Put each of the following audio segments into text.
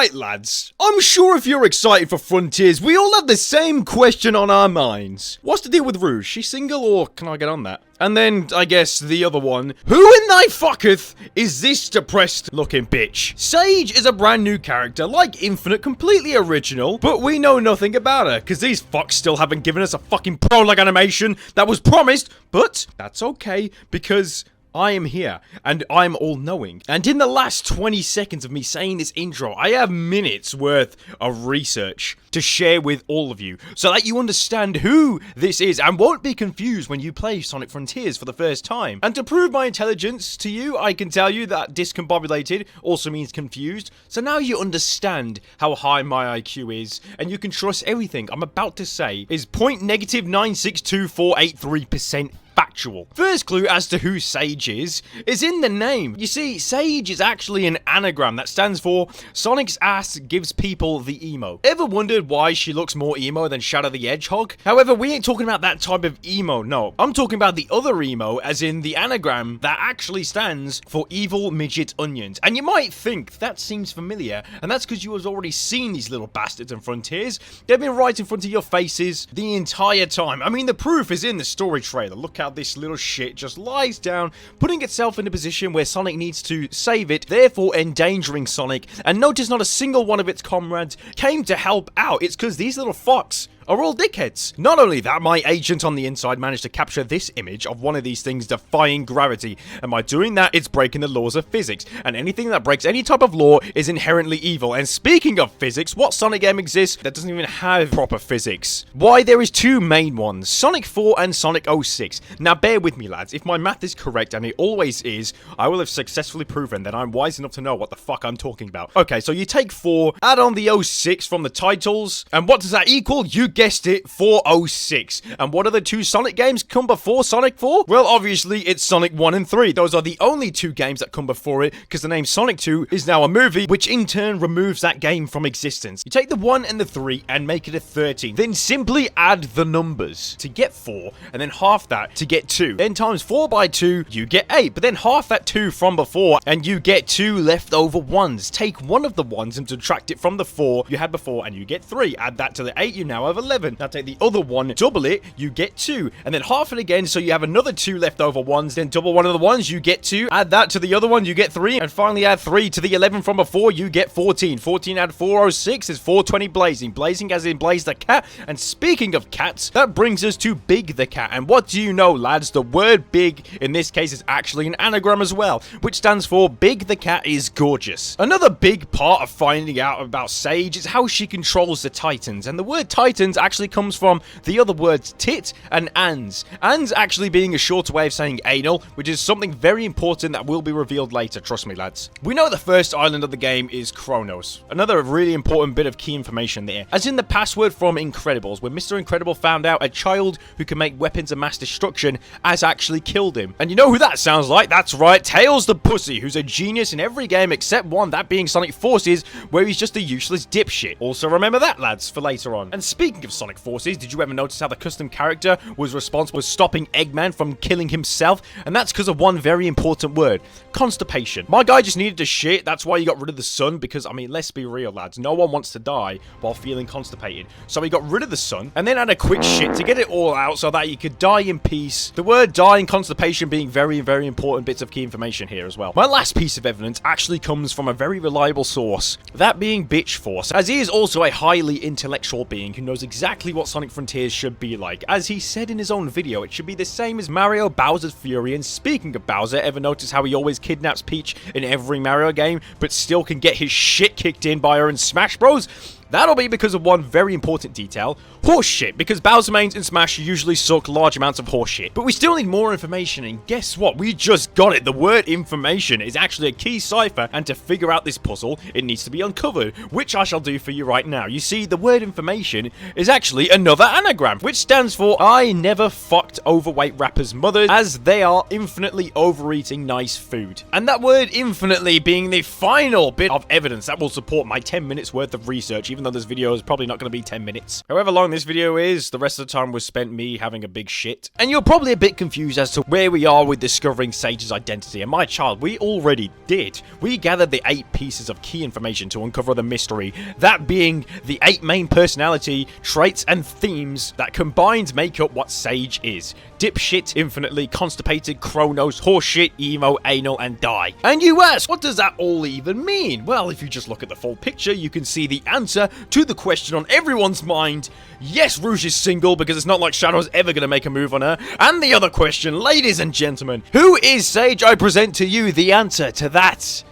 Right, lads, I'm sure if you're excited for Frontiers, we all have the same question on our minds. What's the deal with Rouge? She single or can I get on that? And then, I guess, the other one. Who in thy fucketh is this depressed looking bitch? Sage is a brand new character, like Infinite, completely original, but we know nothing about her, because these fucks still haven't given us a fucking prologue animation that was promised, but that's okay, because I am here, and I'm all-knowing. And in the last 20 seconds of me saying this intro, I have minutes worth of research to share with all of you, so that you understand who this is, and won't be confused when you play Sonic Frontiers for the first time. And to prove my intelligence to you, I can tell you that discombobulated also means confused, so now you understand how high my IQ is, and you can trust everything I'm about to say is .-9624883% factual. First clue as to who Sage is in the name. You see, Sage is actually an anagram that stands for Sonic's ass gives people the emo. Ever wondered why she looks more emo than Shadow the Hedgehog? However, we ain't talking about that type of emo, no. I'm talking about the other emo, as in the anagram that actually stands for evil midget onions. And you might think that seems familiar, and that's because you have already seen these little bastards in Frontiers. They've been right in front of your faces the entire time. I mean, the proof is in the story trailer. Look how this little shit just lies down, putting itself in a position where Sonic needs to save it, therefore endangering Sonic. And notice not a single one of its comrades came to help out. It's because these little fucks are all dickheads. Not only that, my agent on the inside managed to capture this image of one of these things defying gravity, and by doing that, it's breaking the laws of physics, and anything that breaks any type of law is inherently evil. And speaking of physics, what Sonic game exists that doesn't even have proper physics? Why, there is two main ones, Sonic 4 and Sonic 06. Now bear with me, lads, if my math is correct, and it always is, I will have successfully proven that I'm wise enough to know what the fuck I'm talking about. Okay, so you take 4, add on the 06 from the titles, and what does that equal? You guessed it, 406. And what are the two Sonic games come before Sonic 4? Well, obviously, it's Sonic 1 and 3. Those are the only two games that come before it, because the name Sonic 2 is now a movie, which in turn removes that game from existence. You take the 1 and the 3 and make it a 13. Then simply add the numbers to get 4, and then half that to get 2. Then times 4 by 2, you get 8. But then half that 2 from before, and you get 2 leftover 1s. Take one of the 1s and subtract it from the 4 you had before, and you get 3. Add that to the 8, you now have 11. Now take the other one, double it, you get 2. And then half it again, so you have another 2 leftover 1s. Then double one of the 1s, you get 2. Add that to the other one, you get 3. And finally add 3 to the 11 from before, you get 14. 14 add 406 is 420 blazing. Blazing as in Blaze the cat. And speaking of cats, that brings us to Big the cat. And what do you know, lads? The word big in this case is actually an anagram as well, which stands for Big the cat is gorgeous. Another big part of finding out about Sage is how she controls the Titans. And the word Titans actually comes from the other words tit and ans. Ans actually being a shorter way of saying anal, which is something very important that will be revealed later, trust me, lads. We know the first island of the game is Kronos. Another really important bit of key information there, as in the password from Incredibles, where Mr. Incredible found out a child who can make weapons of mass destruction has actually killed him. And you know who that sounds like? That's right, Tails the Pussy, who's a genius in every game except one, that being Sonic Forces, where he's just a useless dipshit. Also remember that, lads, for later on. And speaking of Sonic Forces, did you ever notice how the custom character was responsible for stopping Eggman from killing himself? And that's because of one very important word, constipation. My guy just needed to shit, that's why he got rid of the sun, because, I mean, let's be real, lads, no one wants to die while feeling constipated. So he got rid of the sun, and then had a quick shit to get it all out so that he could die in peace. The word die and constipation being very, very important bits of key information here as well. My last piece of evidence actually comes from a very reliable source, that being Bitch Force, as he is also a highly intellectual being who knows exactly what Sonic Frontiers should be like. As he said in his own video, it should be the same as Mario Bowser's Fury. And speaking of Bowser, ever notice how he always kidnaps Peach in every Mario game, but still can get his shit kicked in by her in Smash Bros? That'll be because of one very important detail, horse shit, because Bowser mains in Smash usually suck large amounts of horse shit. But we still need more information, and guess what? We just got it. The word information is actually a key cipher, and to figure out this puzzle, it needs to be uncovered, which I shall do for you right now. You see, the word information is actually another anagram, which stands for I never fucked overweight rappers' mothers, as they are infinitely overeating nice food. And that word infinitely being the final bit of evidence that will support my 10 minutes worth of research, even even though this video is probably not going to be 10 minutes. However long this video is, the rest of the time was spent me having a big shit. And you're probably a bit confused as to where we are with discovering Sage's identity. And my child, we already did. We gathered the 8 pieces of key information to uncover the mystery, that being the 8 main personality traits and themes that combined make up what Sage is. Dipshit, infinitely constipated, chronos, horseshit, emo, anal, and die. And you ask, what does that all even mean? Well, if you just look at the full picture, you can see the answer to the question on everyone's mind. Yes, Rouge is single, because it's not like Shadow's ever going to make a move on her. And the other question, ladies and gentlemen, who is Sage? I present to you the answer to that.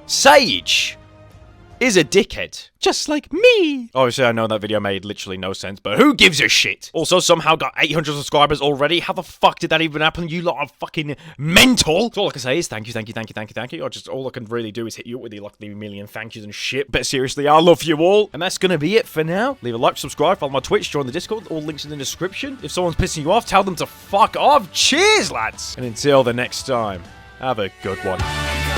Sage is a dickhead. Just like me. Obviously, I know that video made literally no sense, but who gives a shit? Also, somehow got 800 subscribers already. How the fuck did that even happen? You lot are fucking mental. So all I can say is thank you, thank you, thank you, thank you, thank you. Or just all I can really do is hit you up with like the million thank yous and shit. But seriously, I love you all. And that's gonna be it for now. Leave a like, subscribe, follow my Twitch, join the Discord. All links in the description. If someone's pissing you off, tell them to fuck off. Cheers, lads. And until the next time, have a good one.